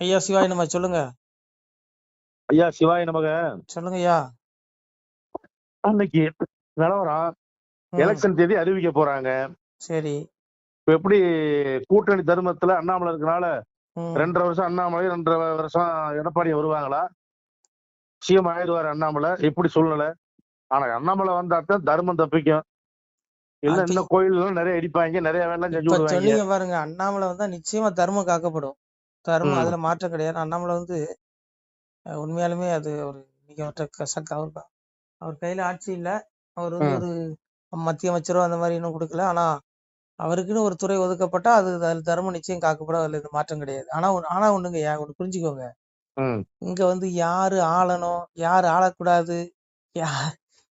ஐயா சிவாய் நம்ம சொல்லுங்க. ஐயா சிவாய நமக. சொல்லுங்க ஐயா. அன்னைக்கு நிலவரம் எலெக்ஷன் தேதி அறிவிக்க போறாங்க. சரி. இப்ப எப்படி கூட்டணி தர்மத்துல அண்ணாமலை இருக்கனால 2.5 வருஷம் அண்ணாமலை 2.5 வருஷம் எடப்பாடி வருவாங்களா? சிஎம் ஆயிடுவாரு அண்ணாமலை, எப்படி சூழ்நிலை? ஆனா அண்ணாமலை வந்தாத்தான் தர்மம் தப்பிக்கும். இல்ல இன்னும் கோயில்கள் நிறைய இடிப்பாங்க, நிறைய வேலை செஞ்சு விடுவாங்க. சொன்னீங்க பாருங்க, அண்ணாமலை வந்தா நிச்சயமா தர்மம் காக்கப்படும். தர்மம் அதுல மாற்றம் கிடையாது. அண்ணாமலை வந்து உண்மையாலுமே அது ஒரு இன்னைக்கு அவர் கையில ஆட்சி இல்ல. அவர் வந்து ஒரு மத்திய அமைச்சரோ அந்த மாதிரி இன்னும் கொடுக்கல. ஆனா அவருக்குன்னு ஒரு துறை ஒதுக்கப்பட்டா அது தர்மம் நிச்சயம் காக்கப்படும். அதுல இது மாற்றம் கிடையாது. ஆனா ஒண்ணுங்க ஒண்ணு புரிஞ்சுக்கோங்க. இங்க வந்து யாரு ஆளணும், யாரு ஆளக்கூடாது,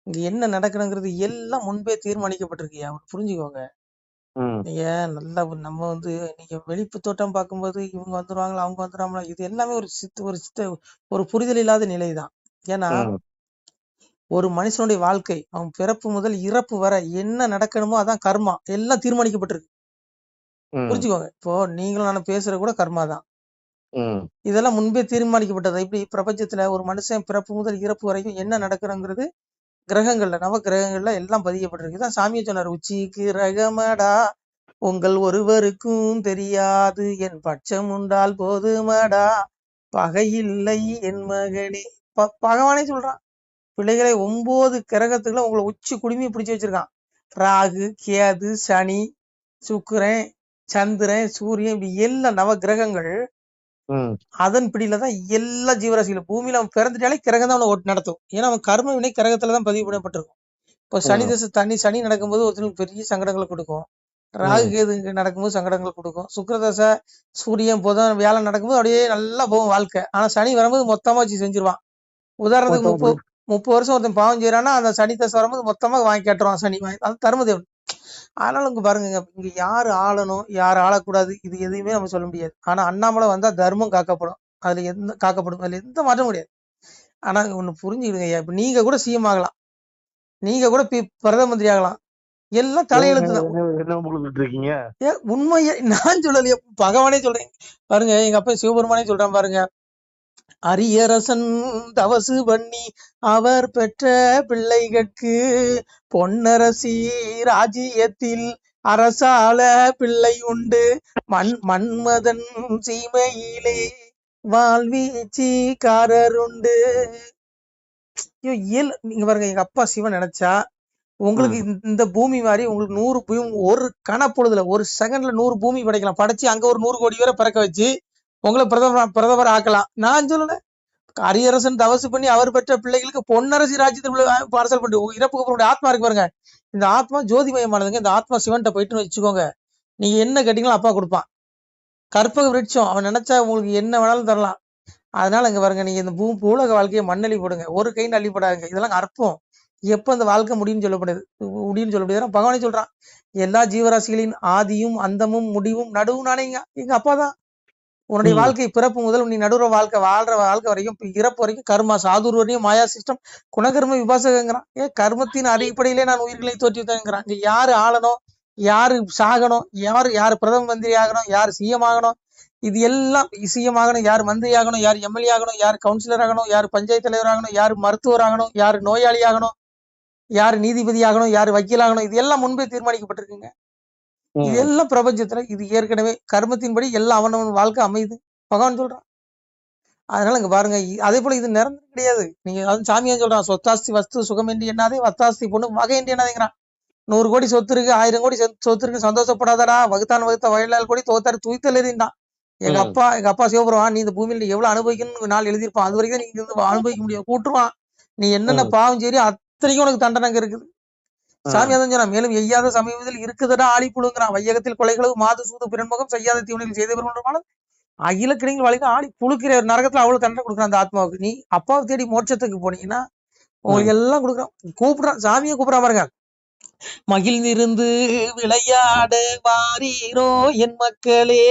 இங்க என்ன நடக்கணுங்கிறது எல்லாம் முன்பே தீர்மானிக்கப்பட்டிருக்கியா, புரிஞ்சுக்கோங்க. நீங்க நல்லா நம்ம வந்து நீங்க வெளிப்பு தோட்டம் பார்க்கும்போது இவங்க வந்துருவாங்களா, அவங்க வந்துடுவாங்களா, இது எல்லாமே ஒரு புரிதல் இல்லாத நிலைதான். ஏன்னா ஒரு மனுஷனுடைய வாழ்க்கை அவன் பிறப்பு முதல் இறப்பு வரை என்ன நடக்கணுமோ அதான் கர்மா, எல்லாம் தீர்மானிக்கப்பட்டிருக்கு. புரிஞ்சுக்கோங்க. இப்போ நீங்களும் நான் பேசுற கூட கர்மா தான். இதெல்லாம் முன்பே தீர்மானிக்கப்பட்டது. இப்படி பிரபஞ்சத்துல ஒரு மனுஷன் பிறப்பு முதல் இறப்பு வரைக்கும் என்ன நடக்கிறங்கிறது கிரகங்கள்ல, நவ கிரகங்கள்ல எல்லாம் பதியப்பட்டிருக்கு. தான் சாமியை சொன்னார், உச்சிக்கு ரகமடா உங்கள் ஒருவருக்கும் தெரியாது, என் பட்சம் உண்டால் போதுமடா பகையில்லை என் மகனே. பகவானே சொல்றான், பிள்ளைகளை 9 கிரகத்துக்குள்ள உங்களை உச்சி குடுமி பிடிச்சு வச்சிருக்கான். ராகு, கேது, சனி, சுக்கிரன், சந்திரன், சூரியன், இப்படி எல்லா நவ கிரகங்கள் அதன் பிடியில தான் எல்லா ஜீவராசிகளும். பூமியில அவன் பிறந்துட்டாலே கிரகம் தான் அவனை நடத்தும். ஏன்னா அவன் கர்ம வினை கிரகத்துலதான் பதிவு பண்ணப்பட்டிருக்கும். இப்போ சனி தசை சனி நடக்கும்போது ஒருத்தருக்கு பெரிய சங்கடங்களை கொடுக்கும். ராகு கேது நடக்கும்போது சங்கடங்களை கொடுக்கும். சுக்கிரதசை சூரியன் புதன் வேலை நடக்கும்போது அப்படியே நல்லா போகும் வாழ்க்கை. ஆனா சனி வரும்போது மொத்தமா வச்சு செஞ்சிருவான். உதாரணத்துக்கு 30 வருஷம் ஒருத்தன் பாவம் செய்யறான்னா அந்த சனி தசை வரும்போது மொத்தமா வாங்கி கேட்டுருவான் சனி. அது தர்மதேவன். ஆனாலும் இங்க பாருங்க, இங்க யாரு ஆளணும் யாரு ஆளக்கூடாது இது எதுவுமே நம்ம சொல்ல முடியாது. ஆனா அண்ணாமலை வந்தா தர்மம் காக்கப்படும். அதுல எந்த மாற்றமும் கிடையாது. ஆனா ஒண்ணு புரிஞ்சுக்கிடுங்க ஐயா, இப்ப நீங்க கூட சிஎம் ஆகலாம், நீங்க கூட பிரதம மந்திரி ஆகலாம், எல்லாம் தலையெழுத்து தான். உண்மையா நான் சொல்லலையே, பகவானே சொல்றேன் பாருங்க. எங்க அப்பா சிவபெருமானே சொல்றான் பாருங்க, அரியரசன் தவசு பண்ணி அவர் பெற்ற பிள்ளைகளுக்கு பொன்னரசி ராஜ்யத்தில் அரசால பிள்ளை உண்டு, மன்மதன் சீமையிலே வாழ்வீச்சிக்காரர் உண்டு. நீங்க பாருங்க, எங்க அப்பா சிவன் நினைச்சா உங்களுக்கு இந்த பூமி மாதிரி உங்களுக்கு 100 பூமி ஒரு கணப்பொழுதுல ஒரு செகண்ட்ல 100 பூமி படைக்கலாம். படைச்சு அங்க ஒரு 100 கோடி பேரை பிறக்க வச்சு உங்களை பிரதமர் ஆக்கலாம். நான் சொல்லல, அரியரசன் தவசு பண்ணி அவர் பெற்ற பிள்ளைகளுக்கு பொன்னரசி ராஜ்யத்தில் பார்சல் பண்ணி இறப்புக்கு ஆத்மா இருக்கு பாருங்க. இந்த ஆத்மா ஜோதிமயமானதுங்க. இந்த ஆத்மா சிவன்கிட்ட போயிட்டு வச்சுக்கோங்க, நீங்க என்ன கேட்டீங்களோ அப்பா கொடுப்பான். கற்பக விருட்சம், அவன் நினைச்சா உங்களுக்கு என்ன வேணாலும் தரலாம். அதனால இங்க பாருங்க, நீங்க இந்த பூலக வாழ்க்கையை மண்ணள்ளி போடுங்க, ஒரு கை அள்ளிப்படாதுங்க. இதெல்லாம் அற்பம். எப்ப இந்த வாழ்க்கை முடியும்னு சொல்ல முடியாது. பகவானே சொல்றான், எல்லா ஜீவராசிகளின் ஆதியும் அந்தமும் முடிவும் நடுவும் நானேங்க. எங்க அப்பா தான். உன்னுடைய வாழ்க்கை பிறப்பு முதல் நீ நடுவுற வாழ்ற வாழ்க்கை வரைக்கும் இறப்பு வரைக்கும் கர்மா சாதுர்வரையும் மாயா சிஸ்டம் குணகர்ம விபாசகங்கிறான். கர்மத்தின் அடிப்படையிலே நான் உயிர்களை தோற்றுவித்தேங்கிறான். இங்க யாரு ஆளணும், யாரு சாகணும், யாரு பிரதம மந்திரி ஆகணும், யாரு சிஎம் ஆகணும், இது எல்லாம் சிஎம் ஆகணும், யாரு மந்திரி ஆகணும், யாரு எம்எல்ஏ ஆகணும், யாரு கவுன்சிலர் ஆகணும், யாரு பஞ்சாயத்து தலைவர் ஆகணும், யாரு மருத்துவர் ஆகணும், யாரு நோயாளி ஆகணும், யாரு நீதிபதி ஆகணும், யாரு வக்கீல் ஆகணும், இது எல்லாம் முன்பே தீர்மானிக்கப்பட்டிருக்குங்க. இது எல்லாம் பிரபஞ்சத்துல இது ஏற்கனவே கர்மத்தின்படி எல்லாம் அவனவன் வாழ்க்கை அமையுது, பகவான் சொல்றான். அதனால இங்க பாருங்க, அதே போல இது நிரந்தரம் கிடையாது. நீங்க அது சாமியா சொல்றான், சொத்தாஸ்தி வஸ்து சுகம் என்று என்னாதே வத்தாஸ்தி பொண்ணு வகை என்று என்னாதேங்கிறான். 100 கோடி சொத்து இருக்கு, 1000 கோடி சொத்து இருக்கு, சந்தோஷப்படாதடா, வகுத்த வயலால் கோடி தோத்தாரு தூய்த்தல் எழுதிட்டான். எங்க அப்பா சிவபெருமான், நீ இந்த பூமியில எவ்வளவு அனுபவிக்கணும்னு நாள் எழுதியிருப்பான். அது வரைக்கும் நீங்க அனுபவிக்க முடியும், கூட்டுருவான். நீ என்னென்ன பாவம் சரி அத்தனைக்கும் உனக்கு தண்டனை இருக்குது. சாமி அதான் சொன்னா, மேலும் எய்யாத சமயத்தில் இருக்குதுடா ஆளி புழுங்கிறான், வையகத்தில் கொலைகளவு மாது சூது பிறன்முகம் செய்யாத தீவனைகள் செய்த பெருமாள் அகில கிரீங்கள் வழிக்கு ஆளி புழுக்கிற நரகத்துல அவ்வளவு தண்டனை கொடுக்குறான் அந்த ஆத்மாவுக்கு. நீ அப்பாவை தேடி மோட்சத்துக்கு போனீங்கன்னா உங்களுக்கு எல்லாம் கொடுக்குறான். கூப்பிடுறான், சாமியை கூப்பிடுறான் பாருங்க. மகிழ்ந்திருந்து விளையாட வாரீரோ என் மக்களே,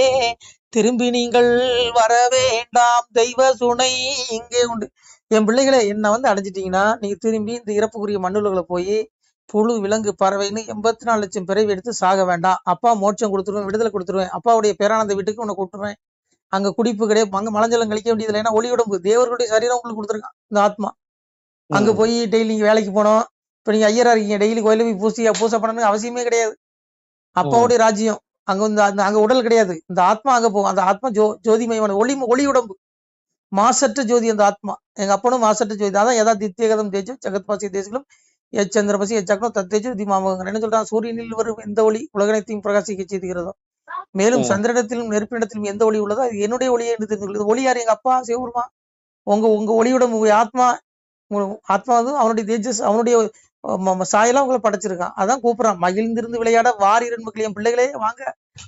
திரும்பி நீங்கள் வர வேண்டாம், தெய்வ சுனை இங்கே உண்டு. என் பிள்ளைகளை என்ன வந்து அடைஞ்சிட்டீங்கன்னா நீங்க திரும்பி இந்த இறப்புக்குரிய மண்ணுலகளை போய் புழு விலங்கு பறவைன்னு 84 லட்சம் பிறவி எடுத்து சாக வேண்டாம். அப்பா மோட்சம் கொடுத்துருவேன், விடுதலை கொடுத்துருவேன், அப்பாவுடைய பேரானந்த வீட்டுக்கு உன்னை கூப்பிட்டுருவேன். அங்க குடிப்பு கிடையாது, அங்க மலஞ்சலம் கழிக்க வேண்டியது இல்லை. ஏன்னா ஒளி உடம்பு தேவர்களுடைய சரீரம் உங்களுக்கு கொடுத்துருக்கான் இந்த ஆத்மா. அங்க போய் டெய்லி நீங்க வேலைக்கு போனோம். இப்ப நீங்க ஐயரா இருக்கீங்க, டெய்லி கோயில போய் பூசை பண்ணணும்னு அவசியமே கிடையாது. அப்பாவுடைய ராஜ்யம் அங்க வந்து அங்க உடல் கிடையாது, இந்த ஆத்மா அங்க போகும். அந்த ஆத்மா ஜோதிமயமான ஒளி உடம்பு, மாசற்ற ஜோதி அந்த ஆத்மா. எங்க அப்பனும் மாசற்ற ஜோதி. அதான் எதா தித்தியகதம் தேஜம் ஜெகத்பாசி தேசங்களும் எச்சந்திரபசி எச்சக்கரம் தத்தேஜம் திமாமகங்கள். என்ன சொல்றான்? சூரியனில் வரும் எந்த ஒளி உலகனைத்தையும் பிரகாசிக்க செய்துகிறதோ, மேலும் சந்திரனிடத்திலும் நெருப்பினிடத்திலும் எந்த ஒளி உள்ளதோ அது என்னுடைய ஒளியை என்று தெரிந்து கொள்ளுது. ஒளி யார்? எங்க அப்பா சிவபெருமா. உங்க ஒளியுடன் ஆத்மா, ஆத்மா வந்து அவனுடைய தேஜஸ், அவனுடைய சாயெல்லாம் உங்களை படைச்சிருக்கான். அதான் கூப்பிடுறான், மகிழ்ந்திருந்து விளையாட வாரிரன் மக்கள், என் பிள்ளைகளே வாங்க,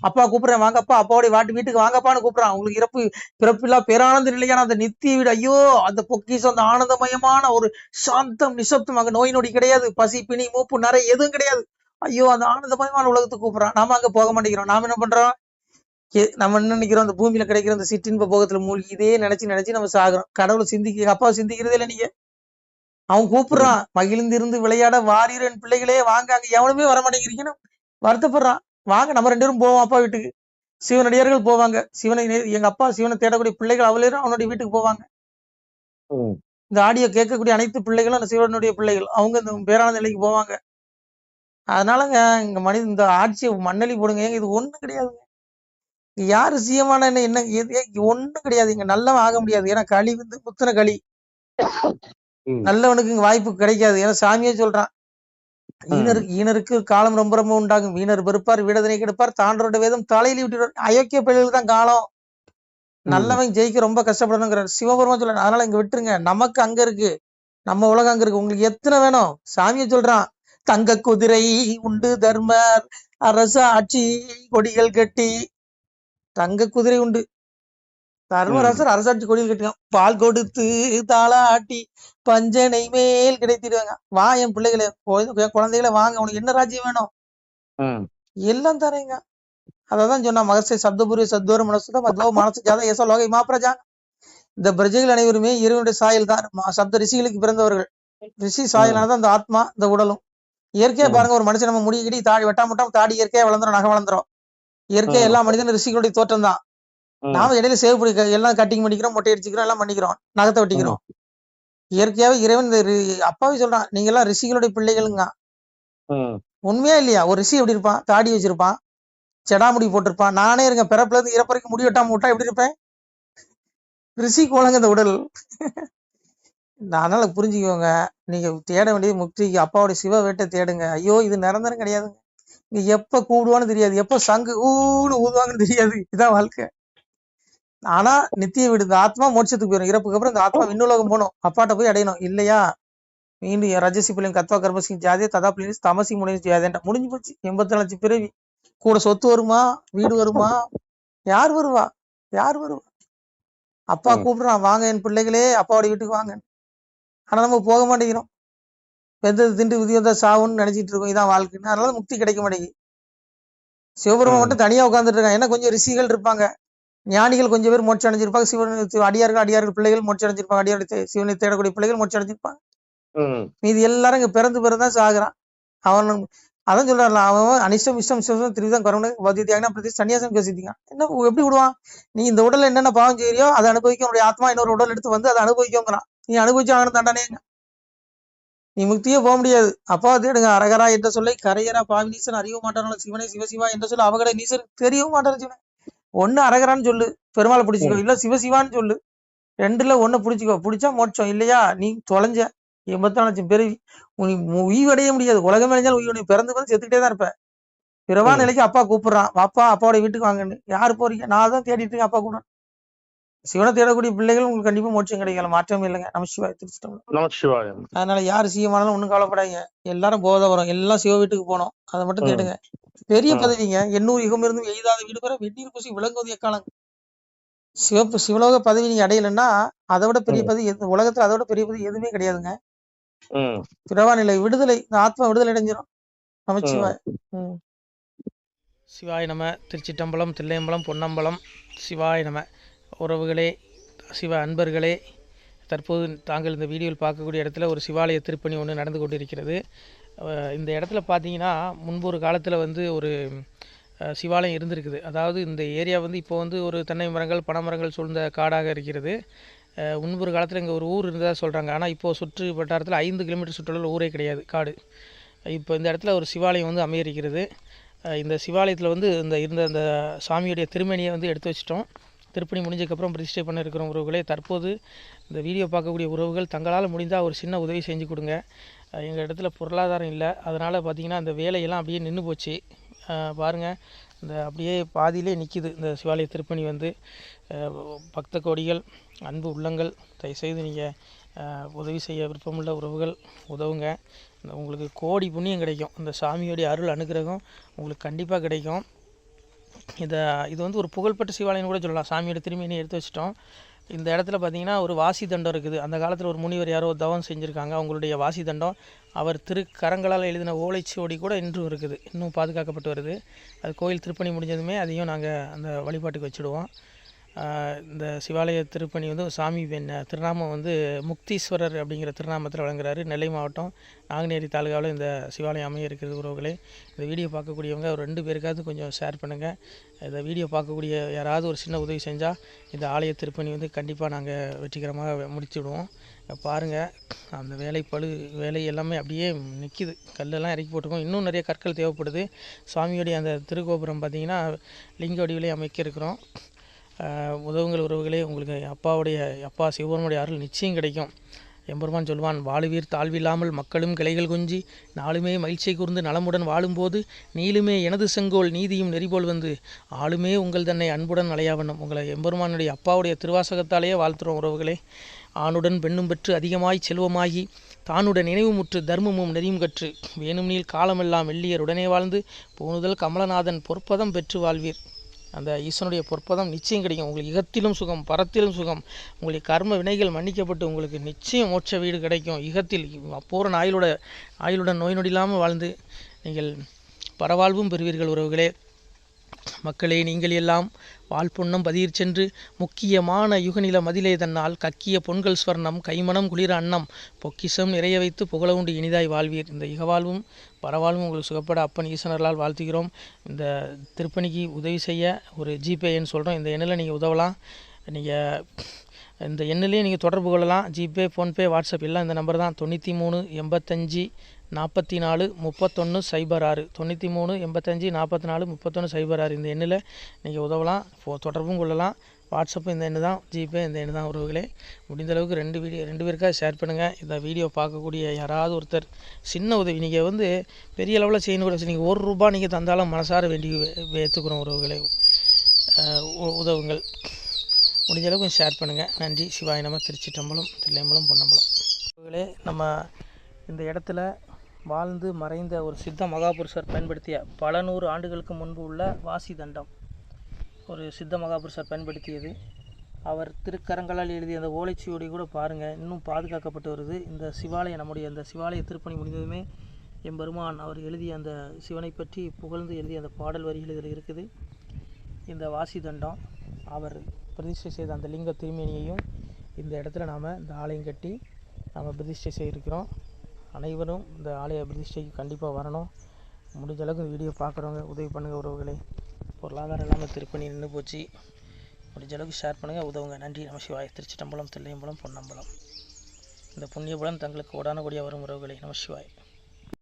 அப்பா கூப்பிடுறேன், வாங்க அப்பா, அப்பாவுடைய வீட்டுக்கு வாங்கப்பான்னு கூப்பிடுறான். உங்களுக்கு பிறப்பில்லா பேரானந்த நிலையான அந்த நித்திய வீடு, ஐயோ அந்த பொக்கிஷம், அந்த ஆனந்தமயமான ஒரு சாந்தம் நிசப்தம். அங்க நோய் நொடி கிடையாது, பசி பிணி மூப்பு நரை எதுவும் கிடையாது. ஐயோ அந்த ஆனந்தமயமான உலகத்துக்கு கூப்பிடுறான். நாம அங்க போக மாட்டேங்கிறோம். நாம என்ன பண்றோம்? நம்ம என்ன நினைக்கிறோம்? அந்த பூமியில கிடைக்கிற அந்த சிற்றின்ப போகத்துல மூழ்கி இதே நினைச்சு நம்ம சாகுறோம். கடவுளை சிந்திக்க அப்பாவை சிந்திக்கிறதே இல்லை நீங்க. அவன் கூப்பிடுறான், மகிழ்ந்திருந்து விளையாட வாரிரன் பிள்ளைகளே வாங்க. அங்க எவனுமே வர மாட்டேங்கிறீங்கன்னு வருத்தப்படுறான். வாங்க நம்ம 2 பேரும் போவோம் அப்பா வீட்டுக்கு. சிவனடியார்கள் போவாங்க. எங்க அப்பா சிவனை தேடக்கூடிய பிள்ளைகள் அவளேரும் அவனுடைய வீட்டுக்கு போவாங்க. இந்த ஆடியோ கேட்கக்கூடிய அனைத்து பிள்ளைகளும் அந்த சிவனுடைய பிள்ளைகள், அவங்க இந்த பேரான நிலைக்கு போவாங்க. அதனாலங்க இங்க மனித இந்த ஆட்சியை மண்ணலி போடுங்க. இது ஒண்ணும் கிடையாதுங்க. யாரு சீயமான என்ன ஒண்ணும் கிடையாது. இங்க நல்லவன் ஆக முடியாது. ஏன்னா களி வந்து புத்தன களி. நல்லவனுக்கு இங்க வாய்ப்பு கிடைக்காது. ஏன்னா சாமியே சொல்றான், ஈனருக்கு காலம் ரொம்ப ரொம்ப உண்டாகும், வீணர் வெறுப்பார் வீடதனை கெடுப்பார், தாண்டரோட வேதம் தலையில விட்டுருவார். அயோக்கிய பிள்ளைகளுக்கு தான் காலம். நல்லவன் ஜெயிக்க ரொம்ப கஷ்டப்படணுங்கிற சிவபெருமான் சொல்றான். அதனால இங்க விட்டுருங்க. நமக்கு அங்க இருக்கு, நம்ம உலகம் அங்க இருக்கு. உங்களுக்கு எத்தனை வேணும்? சாமியை சொல்றான், தங்க குதிரை உண்டு தர்மர் அரச ஆட்சி கொடிகள் கட்டி. தங்க குதிரை உண்டு, தர்மராசர் அரசாட்சி கொடியில் கட்டினான். பால் கொடுத்து தாளாட்டி பஞ்சனை மேல் கிடைத்திடுவாங்க. வா என் பிள்ளைகளை, குழந்தைகளை வாங்க, உனக்கு என்ன ராஜ்யம் வேணும்? எல்லாம் தரேங்க. அதான் சொன்னா, மகசை சப்தபுரி சத்வர மனசுதான் மத்வ மனசு ஜாத ஏசோ லோகை மாப்பிரஜாங்க. இந்த பிரஜைகள் அனைவருமே இறைவனுடைய சாயல் தான். சப்த ரிஷிகளுக்கு பிறந்தவர்கள். ரிஷி சாயலானதான் அந்த ஆத்மா, இந்த உடலும். இயற்கையா பாருங்க, ஒரு மனுஷன் நம்ம முடிக்கிடி தாடி வெட்டாம தாடி இயற்கையா வளர்ந்துரும், நகை வளர்ந்துரும். இயற்கையா எல்லா மனிதனும் ரிஷிகளுடைய தோற்றம் தான். நாம இடையில சேவ் பிடிக்க எல்லாம் கட்டிங் பண்ணிக்கிறோம், மொட்டை அடிச்சுக்கிறோம், எல்லாம் பண்ணிக்கிறோம், நகத்தை வெட்டிக்கிறோம். இயற்கையாவே இறைவன் அப்பாவே சொல்றான், நீங்க எல்லாம் ரிஷிகளுடைய பிள்ளைகளுங்க. உண்மையா இல்லையா? ஒரு ரிஷி எப்படி இருப்பான்? தாடி வச்சிருப்பான், செடாமுடி போட்டிருப்பான். நானே இருங்க, பிறப்புல இருந்து இறப்பறைக்கு முடி வெட்டாம விட்டா எப்படி இருப்பேன்? ரிஷி கோலங்க இந்த உடல். அதனால புரிஞ்சுக்கோங்க, நீங்க தேட வேண்டியது முக்திக்கு அப்பாவுடைய சிவ வேட்டை தேடுங்க. ஐயோ இது நிரந்தரம் கிடையாதுங்க. நீங்க எப்ப கூடுவான்னு தெரியாது, எப்ப சங்கு ஊதுவாங்கன்னு தெரியாது. இதான் வாழ்க்கை. ஆனா நித்திய வீடு, இந்த ஆத்மா மோட்சத்துக்கு போயிடும். இறப்புக்கு அப்புறம் இந்த ஆத்மா விண்ணுலகம் போகணும், அப்பாட்ட போய் அடையணும். இல்லையா மீண்டும் ரஜசி பிள்ளைங்க கத்வா கர்மசிங் ஜாதே ததா பிள்ளைங்க தமசி முனை ஜாதேன்டா முடிஞ்சு போச்சு. 84 லட்சம் பிறவி. கூட சொத்து வருமா, வீடு வருமா? யார் வருவா? அப்பா கூப்பிடுறான், வாங்க என் பிள்ளைகளே, அப்பாவோட வீட்டுக்கு வாங்க. ஆனா நம்ம போக மாட்டேங்கிறோம். வெந்தது திண்டு விதி வந்தா சாவுன்னு நினைச்சிட்டு இருக்கோம். இதான் வாழ்க்கைன்னு. அதனால முக்தி கிடைக்க மாட்டேங்குது. சிவபெருமான் மட்டும் தனியா உட்காந்துட்டு இருக்கான். ஏன்னா கொஞ்சம் ரிஷிகள் இருப்பாங்க, ஞானிகள் கொஞ்சம் பேர் மோட்சம் அடைஞ்சிருப்பாங்க. சிவன் அடியார்கள் பிள்ளைகள் மோட்சம் அடைஞ்சிருப்பாங்க. அடியாருடைய சிவனை தேடக்கூடிய பிள்ளைகள் மோட்சம் அடைஞ்சிருப்பாங்க. மீது எல்லாரும் இங்க பிறந்துதான் சாகுறான். அவன் அதான் சொல்றாருல, அவன் அனிஷ்டம் இஷ்டம் திருவிதான் கருணை பிரதி சன்னியாசம் பேசிட்டான். என்ன எப்படி விடுவான்? நீ இந்த உடல்ல என்னென்ன பாவம் செய்யறியோ அதை அனுபவிக்க, உன்னுடைய ஆத்மா இன்னொரு உடல் எடுத்து வந்து அதை அனுபவிக்கோங்கிறான். நீ அனுபவிச்சு ஆகணும் தண்டனே. நீ முக்தியே போக முடியாது. அப்பா தேடுங்க. அரகரா என்ற சொல்லை கரையரா பாவினீசன் அறிய மாட்டான சிவனை சிவசிவா என்ற சொல்ல அவகட நீசன் தெரியவும் மாட்டான சிவனை. ஒண்ணு அரகரான்னு சொல்லு, பெருமாளை பிடிச்சிக்கோ, இல்ல சிவசிவான்னு சொல்லு. 2ல ஒண்ணு பிடிச்சிக்கோ. பிடிச்சா மோட்சம், இல்லையா நீ தொலைஞ்ச. 84 லட்சம் பிறவி உயிவடைய முடியாது. உலகம் அடைஞ்சாலும் உயிர் பிறந்து வந்து செத்துக்கிட்டே தான் இருப்ப. பிறவா நிலைக்கு அப்பா கூப்பிடுறான், வாப்பா அப்பாவோட வீட்டுக்கு வாங்கன்னு. யாரு போறீங்க? நான் தான் தேடிட்டு இருக்கேன். அப்பா கூட சிவனை தேடக்கூடிய பிள்ளைகள் உங்களுக்கு கண்டிப்பா மோட்சம் கிடைக்கல, மாற்றமே இல்லைங்க. நமசிவாய் திருச்சிட்டோம். நமசிவாயம். அதனால யாரு சீமானாலும் ஒண்ணும் கவலைப்படாதீங்க. எல்லாரும் போத வரும், எல்லாம் சிவ வீட்டுக்கு போனோம். அதை மட்டும் தேடுங்க. பெரிய பதவிங்க. 800 யுகம் இருந்தும் எய்தாத வீடு பெற வெந்நீர் பூசி விளங்குவது எக்காலம். சிவலோக பதவி நீங்க அடையலைன்னா அதை விட பெரிய பதவி உலகத்துல, அதை விட பெரிய பதவி எதுவுமே கிடையாதுங்க. பிறவா நிலை விடுதலை, இந்த ஆத்மா விடுதலை அடைஞ்சிடும். நமச்சிவாய். சிவாய் நம. திருச்சிட்டம்பலம், தில்லையம்பலம், பொன்னம்பலம். சிவாய் நம. உறவுகளே, சிவ அன்பர்களே, தற்போது தாங்கள் இந்த வீடியோவில் பார்க்கக்கூடிய இடத்துல ஒரு சிவாலய திருப்பணி ஒன்று நடந்து கொண்டிருக்கிறது. இந்த இடத்துல பார்த்தீங்கன்னா, முன்பு ஒரு காலத்தில் வந்து ஒரு சிவாலயம் இருந்திருக்குது. அதாவது இந்த ஏரியா வந்து இப்போ வந்து ஒரு தென்னை மரங்கள் பனைமரங்கள் சூழ்ந்த காடாக இருக்கிறது. முன்பொரு காலத்தில் இங்கே ஒரு ஊர் இருந்ததாக சொல்கிறாங்க. ஆனால் இப்போது சுற்று வட்டாரத்தில் 5 கிலோமீட்டர் சுற்றுலாவில் ஊரே கிடையாது, காடு. இப்போ இந்த இடத்துல ஒரு சிவாலயம் வந்து அமையிருக்கிறது. இந்த சிவாலயத்தில் வந்து இருந்த அந்த சாமியுடைய திருமேனியை வந்து எடுத்து வச்சிட்டோம். திருப்பணி முடிஞ்சதுக்கப்புறம் பிரதிஷ்டை பண்ண இருக்கிற உறவுகளே, தற்போது இந்த வீடியோ பார்க்கக்கூடிய உறவுகள் தங்களால் முடிந்தால் ஒரு சின்ன உதவி செஞ்சு கொடுங்க. எங்கள் இடத்துல பொருளாதாரம் இல்லை, அதனால் பார்த்திங்கன்னா அந்த வேலையெல்லாம் அப்படியே நின்று போச்சு. பாருங்கள், இந்த அப்படியே பாதியிலே நிற்கிது இந்த சிவாலய திருப்பணி வந்து. பக்த கோடிகள், அன்பு உள்ளங்கள், தயவுசெய்து நீங்கள் உதவி செய்ய விருப்பமுள்ள உறவுகள் உதவுங்க. உங்களுக்கு கோடி புண்ணியம் கிடைக்கும். இந்த சாமியோடைய அருள் அனுகிரகம் உங்களுக்கு கண்டிப்பாக கிடைக்கும். இது வந்து ஒரு புகழ்பெற்ற சிவாலயம் கூட சொல்லலாம். சாமியோட திருமேனியை எடுத்து வச்சிட்டோம். இந்த இடத்துல பார்த்திங்கன்னா ஒரு வாசி தண்டம் இருக்குது. அந்த காலத்தில் ஒரு முனிவர் யாரோ தவம் செஞ்சுருக்காங்க. அவங்களுடைய வாசி தண்டம் அவர் திருக்கரங்களால் எழுதின ஓலைச்சுவடி கூட இன்றும் இருக்குது, இன்னும் பாதுகாக்கப்பட்டு வருது. அது கோயில் திருப்பணி முடிஞ்சதுமே அதையும் நாங்கள் அந்த வழிபாட்டுக்கு வச்சுடுவோம். இந்த சிவாலய திருப்பணி வந்து சாமி திருநாமம் வந்து முக்தீஸ்வரர் அப்படிங்கிற திருநாமத்தில் வழங்குறாரு. நெல்லை மாவட்டம் நாங்குநேரி தாலுகாவில் இந்த சிவாலயம் அமைய இருக்கிறது உறவுகளே. இந்த வீடியோ பார்க்கக்கூடியவங்க ஒரு 2 பேருக்காவது கொஞ்சம் ஷேர் பண்ணுங்கள். இந்த வீடியோ பார்க்கக்கூடிய யாராவது ஒரு சின்ன உதவி செஞ்சால் இந்த ஆலய திருப்பணி வந்து கண்டிப்பாக நாங்கள் வெற்றிகரமாக முடிச்சுடுவோம். பாருங்கள், அந்த வேலை எல்லாமே அப்படியே நிற்கிது. கல்லெல்லாம் இறக்கி போட்டிருக்கோம். இன்னும் நிறைய கற்கள் தேவைப்படுது. சுவாமியோடைய அந்த திருக்கோபுரம் பார்த்திங்கன்னா லிங்க வடிவிலே அமைக்க இருக்கிறோம். உதவுங்கள் உறவுகளே. உங்களுக்கு அப்பா சிவபெருமானுடைய அருள் நிச்சயம் கிடைக்கும். எம்பெருமான் சொல்வான், வாழுவீர் தாழ்வில்லாமல் மக்களும் கிளைகள் கொஞ்சி நாளுமே மகிழ்ச்சியை கூர்ந்து நலமுடன் வாழும்போது நீளுமே எனது செங்கோல் நீதியும் நெறிபோல் வந்து ஆளுமே உங்கள் தன்னை அன்புடன் அலையாவண்ணம். உங்களை எம்பெருமானுடைய அப்பாவுடைய திருவாசகத்தாலேயே வாழ்த்துறோம் உறவுகளே. ஆணுடன் பெண்ணும் பெற்று அதிகமாய் செல்வமாகி தானுடன் நினைவுமுற்று தர்மமும் நெறியும் கற்று வேணும்னில் காலமெல்லாம் வெள்ளியர் உடனே வாழ்ந்து போனுதல் கமலநாதன் பொற்பதம் பெற்று வாழ்வீர். அந்த ஈசனுடைய பொற்பதம் நிச்சயம் கிடைக்கும். உங்களுக்கு இகத்திலும் சுகம், பரத்திலும் சுகம். உங்களுடைய கர்ம வினைகள் மன்னிக்கப்பட்டு உங்களுக்கு நிச்சயம் மோட்ச வீடு கிடைக்கும். இகத்தில் பூரண ஆயுளுடன் நோய் நொடி இல்லாமல் வாழ்ந்து நீங்கள் பரவாழ்வும் பெறுவீர்கள் உறவுகளே. மக்களே, நீங்கள் எல்லாம் வாழ்பொன்னம் பதியிற் சென்று முக்கியமான யுகநில மதிலே தன்னால் கக்கிய பொன்கள் ஸ்வர்ணம் கைமணம் குளிர அன்னம் பொக்கிஷம் நிறைய வைத்து புகழ உண்டு இனிதாய் வாழ்வீர். இந்த இகவாழ்வும் பரவாழ்வும் உங்களுக்கு சுகப்பட அப்பன் ஈசனர்களால் வாழ்த்துகிறோம். இந்த திருப்பணிக்கு உதவி செய்ய ஒரு ஜிபே எண் சொல்கிறோம். இந்த எண்ணில் நீங்கள் உதவலாம். நீங்கள் இந்த எண்ணிலே நீங்கள் தொடர்பு கொள்ளலாம். ஜிபே, ஃபோன்பே, வாட்ஸ்அப் எல்லாம் இந்த நம்பர் தான். 93 85 44 31 06 93 85 44 31 06. இந்த எண்ணில் நீங்கள் உதவலாம், தொடர்பும் கொள்ளலாம். வாட்ஸ்அப்பு இந்த எண்ணு தான், ஜிபே இந்த எண்ணு தான் உறவுகளே. முடிந்தளவுக்கு 2 பேருக்காக ஷேர் பண்ணுங்கள். இந்த வீடியோ பார்க்கக்கூடிய யாராவது ஒருத்தர் சின்ன உதவி, நீங்கள் வந்து பெரிய அளவில் செய்யணும் கூட, நீங்கள் ₹1 நீங்கள் தந்தாலும் மனசார வேண்டி ஏற்றுக்கிறோம் உறவுகளே. உதவுங்கள். முடிஞ்ச அளவுக்கு கொஞ்சம் ஷேர் பண்ணுங்கள். நன்றி. சிவாய நம. திருச்சிற்றம்பலம், தில்லையம்பலம், பொன்னம்பலம். உறவுகளே, நம்ம இந்த இடத்துல வாழ்ந்து மறைந்த ஒரு சித்த மகாபுருஷர் பயன்படுத்திய பல 100 ஆண்டுகளுக்கு முன்பு உள்ள வாசி தண்டம் ஒரு சித்த மகாபுருஷர் பயன்படுத்தியது. அவர் திருக்கரங்களால் எழுதிய அந்த ஓலைச்சுவடி கூட பாருங்கள், இன்னும் பாதுகாக்கப்பட்டு வருது. இந்த சிவாலயம், நம்முடைய அந்த சிவாலய திருப்பணி முடிந்ததுமே எம்பெருமான் அவர் எழுதிய அந்த சிவனை பற்றி புகழ்ந்து எழுதிய அந்த பாடல் வரிகள் இதில் இருக்குது. இந்த வாசி தண்டம் அவர் பிரதிஷ்டை செய்த அந்த லிங்க திருமேனியையும் இந்த இடத்துல நாம் இந்த ஆலயம் கட்டி நாம் பிரதிஷ்டை செய்திருக்கிறோம். அனைவரும் இந்த ஆலய பிரதிஷ்டைக்கு கண்டிப்பாக வரணும். முடிஞ்ச அளவுக்கு இந்த வீடியோ பார்க்குறவங்க உதவி பண்ணுங்கள் உறவுகளை. பொருளாதாரம் இல்லாமல் திருப்பணி நின்று போச்சு. முடிஞ்ச அளவுக்கு ஷேர் பண்ணுங்கள், உதவுங்க. நன்றி. நம சிவாய. திருச்சிற்றம்பலம், தில்லையம்பலம், பொன்னம்பலம். இந்த புண்ணிய பலன் தங்களுக்கு கோடான கோடியாக வரும் உறவுகளை. நம சிவாய.